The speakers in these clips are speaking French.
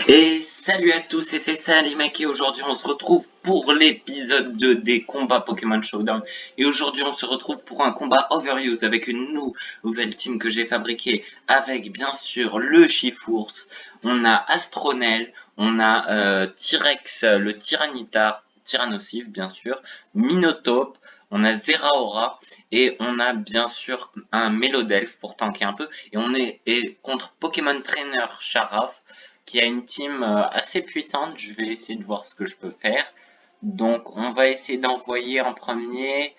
Et salut à tous, et c'est ça les mecs, et aujourd'hui on se retrouve pour l'épisode 2 des combats Pokémon Showdown. Et aujourd'hui on se retrouve pour un combat Overuse avec une nouvelle team que j'ai fabriquée, avec bien sûr le Chifours, on a Astronel, on a T-Rex, le Tyrannosif bien sûr, Minotaur, on a Zeraora, et on a bien sûr un Melodelph pour tanker un peu, et on est contre Pokémon Trainer Sharaf, qui a une team assez puissante. Je vais essayer de voir ce que je peux faire. Donc, on va essayer d'envoyer en premier.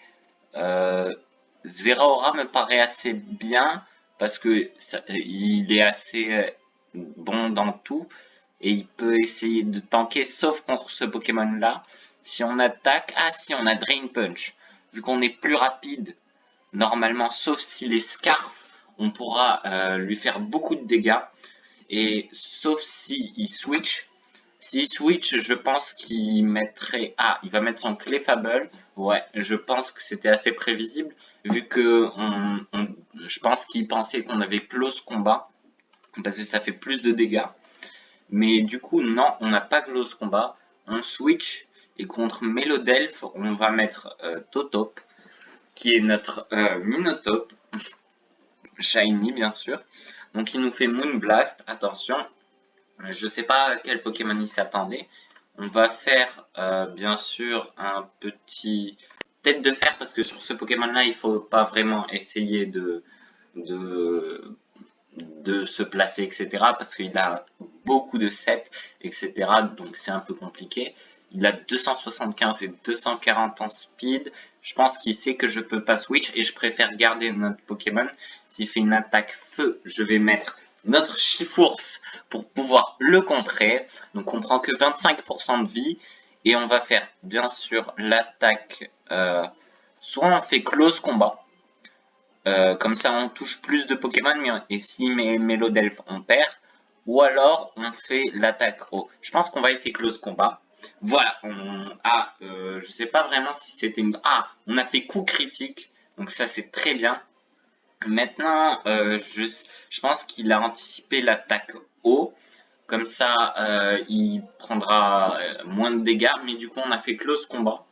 Euh, Zeraora me paraît assez bien parce que il est assez bon dans tout et il peut essayer de tanker sauf contre ce Pokémon là. Si on attaque, ah si on a Drain Punch, vu qu'on est plus rapide normalement, sauf s'il est Scarf, on pourra lui faire beaucoup de dégâts. Et sauf si il switch. S'il switch, je pense qu'il mettrait... Ah, il va mettre son Clefable. Ouais, je pense que c'était assez prévisible, vu que je pense qu'il pensait qu'on avait close combat, parce que ça fait plus de dégâts. Mais du coup, non, on n'a pas close combat. On switch, et contre Melodelph, on va mettre Totop, qui est notre Minotaur, Shiny bien sûr. Donc il nous fait Moonblast, attention. Je sais pas à quel Pokémon il s'attendait. On va faire bien sûr un petit tête de fer parce que sur ce Pokémon-là, il faut pas vraiment essayer de, de se placer, etc. Parce qu'il a beaucoup de sets, etc. Donc c'est un peu compliqué. Il a 275 et 240 en speed. Je pense qu'il sait que je peux pas switch et je préfère garder notre Pokémon. S'il fait une attaque feu, je vais mettre notre Chifours pour pouvoir le contrer. Donc on prend que 25% de vie et on va faire bien sûr l'attaque. Soit on fait close combat. Comme ça, on touche plus de Pokémon, et si Melodelph, on perd. Ou alors, on fait l'attaque haut. Je pense qu'on va essayer close combat. Voilà. Je sais pas vraiment si c'était une... Ah, on a fait coup critique. Donc ça, c'est très bien. Maintenant, je pense qu'il a anticipé l'attaque haut. Comme ça, il prendra moins de dégâts. Mais du coup, on a fait close combat.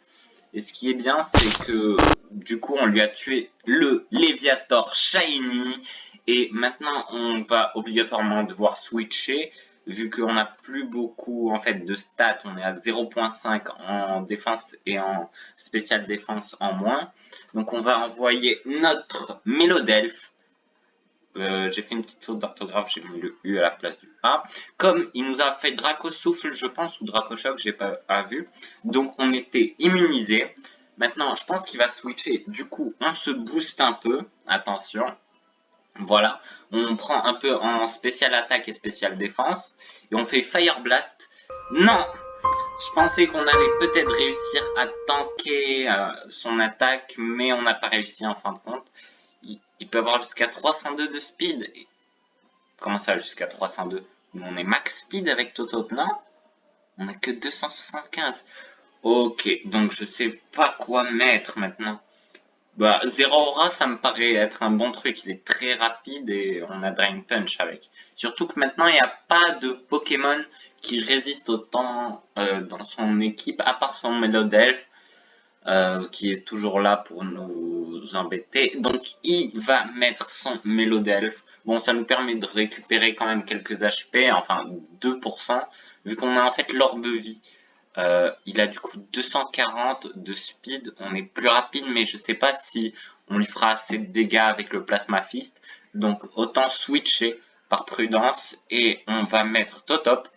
Et ce qui est bien, c'est que du coup, on lui a tué le Léviator Shiny. Et maintenant, on va obligatoirement devoir switcher. Vu qu'on n'a plus beaucoup en fait de stats, on est à 0.5 en défense et en spécial défense en moins. Donc on va envoyer notre Melodelph. J'ai fait une petite faute d'orthographe, j'ai mis le U à la place du A. Comme il nous a fait Draco Souffle, je pense, ou Draco Choc, j'ai pas vu. Donc on était immunisé. Maintenant, je pense qu'il va switcher. Du coup, on se booste un peu. Attention. Voilà. On prend un peu en spécial attaque et spécial défense. Et on fait Fire Blast. Non! Je pensais qu'on allait peut-être réussir à tanker son attaque, mais on n'a pas réussi en fin de compte. Il peut avoir jusqu'à 302 de speed. Comment ça, jusqu'à 302? Nous, on est max speed avec Totop, non? On a que 275. Ok, donc je sais pas quoi mettre maintenant. Bah, Zeraora, ça me paraît être un bon truc. Il est très rapide et on a Drain Punch avec. Surtout que maintenant, il n'y a pas de Pokémon qui résiste autant dans son équipe, à part son Melodelph. Qui est toujours là pour nous embêter. Donc il va mettre son Melodelph. Bon, ça nous permet de récupérer quand même quelques HP, enfin 2%, vu qu'on a en fait l'orbe vie. Il a du coup 240 de speed, on est plus rapide, mais je sais pas si on lui fera assez de dégâts avec le Plasma Fist. Donc autant switcher par prudence et on va mettre Totop.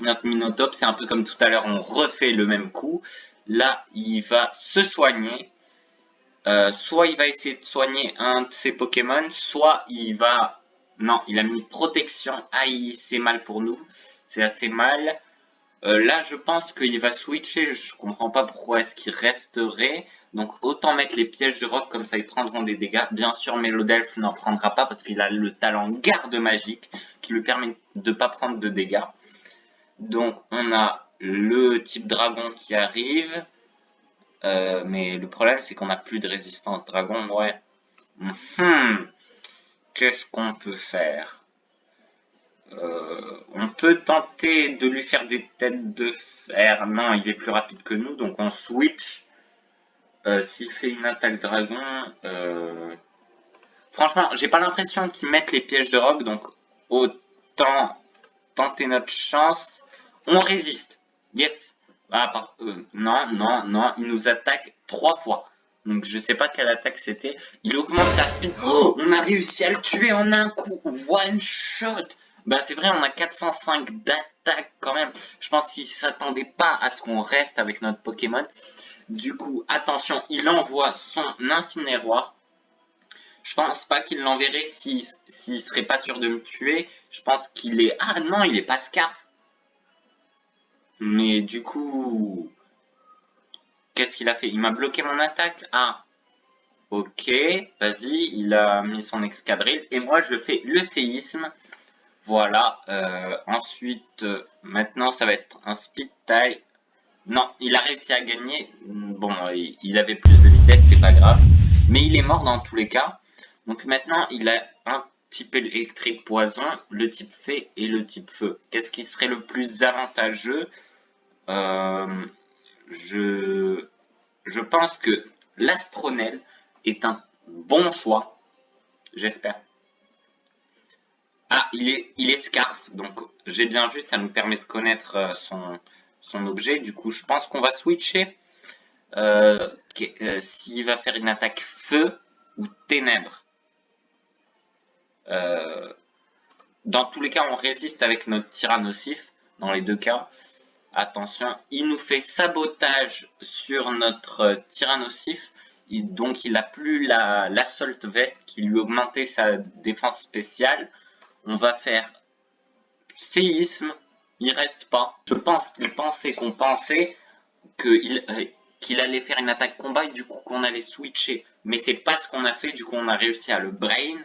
Notre Minotop, c'est un peu comme tout à l'heure, on refait le même coup. Là, il va se soigner. Soit il va essayer de soigner un de ses Pokémon, soit il va... Non, il a mis protection. Aïe, c'est mal pour nous. C'est assez mal. Là, je pense qu'il va switcher. Je comprends pas pourquoi est-ce qu'il resterait. Donc, autant mettre les pièges de roc, comme ça ils prendront des dégâts. Bien sûr, Melodelph n'en prendra pas parce qu'il a le talent garde magique qui lui permet de pas prendre de dégâts. Donc, on a le type dragon qui arrive. Mais le problème, c'est qu'on n'a plus de résistance dragon, ouais. Qu'est-ce qu'on peut faire? On peut tenter de lui faire des têtes de fer. Non, il est plus rapide que nous, donc on switch. S'il fait une attaque dragon, franchement, j'ai pas l'impression qu'ils mettent les pièges de roc, donc autant tenter notre chance. On résiste. Yes. Ah, non, non, non, il nous attaque 3 fois. Donc je sais pas quelle attaque c'était. Il augmente sa speed. Oh, on a réussi à le tuer en un coup. One shot. Bah c'est vrai, on a 405 d'attaque quand même. Je pense qu'il s'attendait pas à ce qu'on reste avec notre Pokémon. Du coup, attention, il envoie son incinéroir. Je pense pas qu'il l'enverrait s'il serait pas sûr de me tuer. Je pense qu'il est... Ah non, il est pas Scarf. Mais du coup... Qu'est-ce qu'il a fait? Il m'a bloqué mon attaque. Ah, ok, vas-y, il a mis son escadrille. Et moi, je fais le séisme. Voilà. Ensuite, maintenant, ça va être un speed tie. Non, il a réussi à gagner. Bon, il avait plus de vitesse, c'est pas grave. Mais il est mort dans tous les cas. Donc maintenant, il a un type électrique poison, le type fée et le type feu. Qu'est-ce qui serait le plus avantageux? Je pense que l'astronel est un bon choix. J'espère. Ah, il est Scarf. Donc j'ai bien vu, ça nous permet de connaître son objet. Du coup, je pense qu'on va switcher. S'il va faire une attaque feu ou ténèbres. Dans tous les cas, on résiste avec notre tyrannosif. Dans les deux cas. Attention, il nous fait sabotage sur notre tyrannosif. Donc il n'a plus l'assault vest qui lui augmentait sa défense spéciale. On va faire séisme. Il reste pas. Je pense qu'il pensait qu'on pensait qu'il allait faire une attaque combat et du coup qu'on allait switcher. Mais c'est pas ce qu'on a fait, du coup on a réussi à le brain.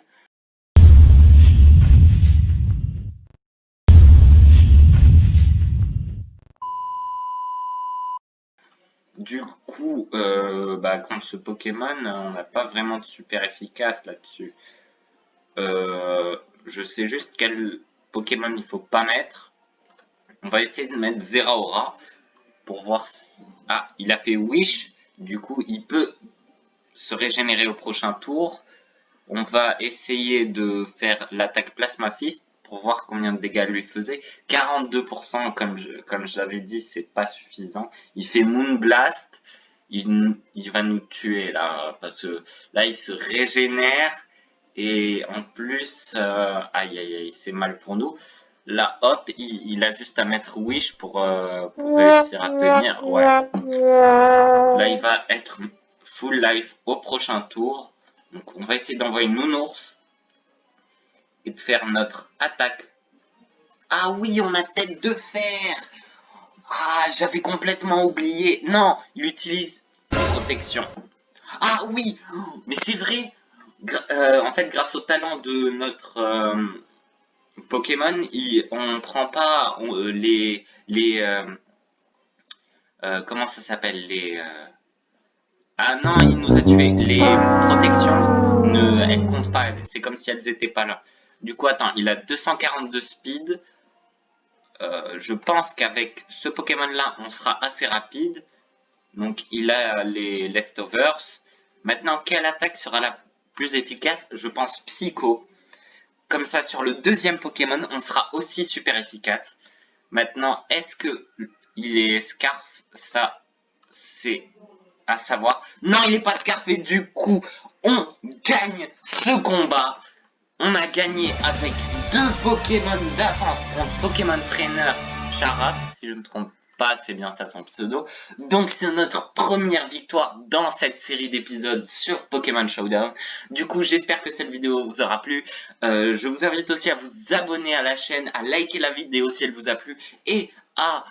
Du coup, contre ce Pokémon, on n'a pas vraiment de super efficace là-dessus. Je sais juste quel Pokémon il faut pas mettre. On va essayer de mettre Zeraora pour voir si... Ah, il a fait Wish. Du coup, il peut se régénérer au prochain tour. On va essayer de faire l'attaque Plasma Fist pour voir combien de dégâts lui faisait. 42%, comme j'avais dit, c'est pas suffisant. Il fait Moon Blast. Il va nous tuer là, parce que là, il se régénère. Et en plus, aïe aïe aïe, c'est mal pour nous. Là, hop, il a juste à mettre Wish pour réussir à tenir. Ouais. Là, il va être full life au prochain tour. Donc, on va essayer d'envoyer Nounours et de faire notre attaque. Ah oui, on a tête de fer. Ah, j'avais complètement oublié. Non, il utilise protection. Ah oui, mais c'est vrai. En fait, grâce au talent de notre Pokémon, on prend pas comment ça s'appelle Ah non, il nous a tué. Les protections, elles comptent pas. C'est comme si elles étaient pas là. Du coup, attends, il a 242 speed. Je pense qu'avec ce Pokémon-là, on sera assez rapide. Donc, il a les leftovers. Maintenant, quelle attaque sera la plus efficace? Je pense Psycho. Comme ça, sur le deuxième Pokémon, on sera aussi super efficace. Maintenant, est-ce que il est Scarf? Ça, c'est à savoir. Non, il n'est pas Scarf et du coup, on gagne ce combat. On a gagné avec 2 Pokémon d'avance contre Pokémon Trainer Charat, si je ne me trompe pas, c'est bien ça son pseudo. Donc c'est notre première victoire dans cette série d'épisodes sur Pokémon Showdown. Du coup, j'espère que cette vidéo vous aura plu. Je vous invite aussi à vous abonner à la chaîne, à liker la vidéo si elle vous a plu et à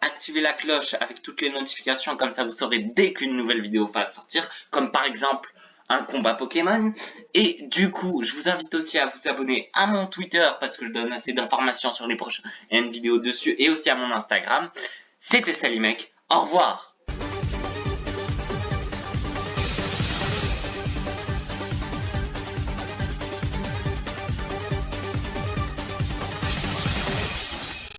activer la cloche avec toutes les notifications, comme ça vous saurez dès qu'une nouvelle vidéo va sortir, comme par exemple un combat Pokémon. Et du coup, je vous invite aussi à vous abonner à mon Twitter parce que je donne assez d'informations sur les prochaines vidéos dessus et aussi à mon Instagram. C'était Salimec, au revoir.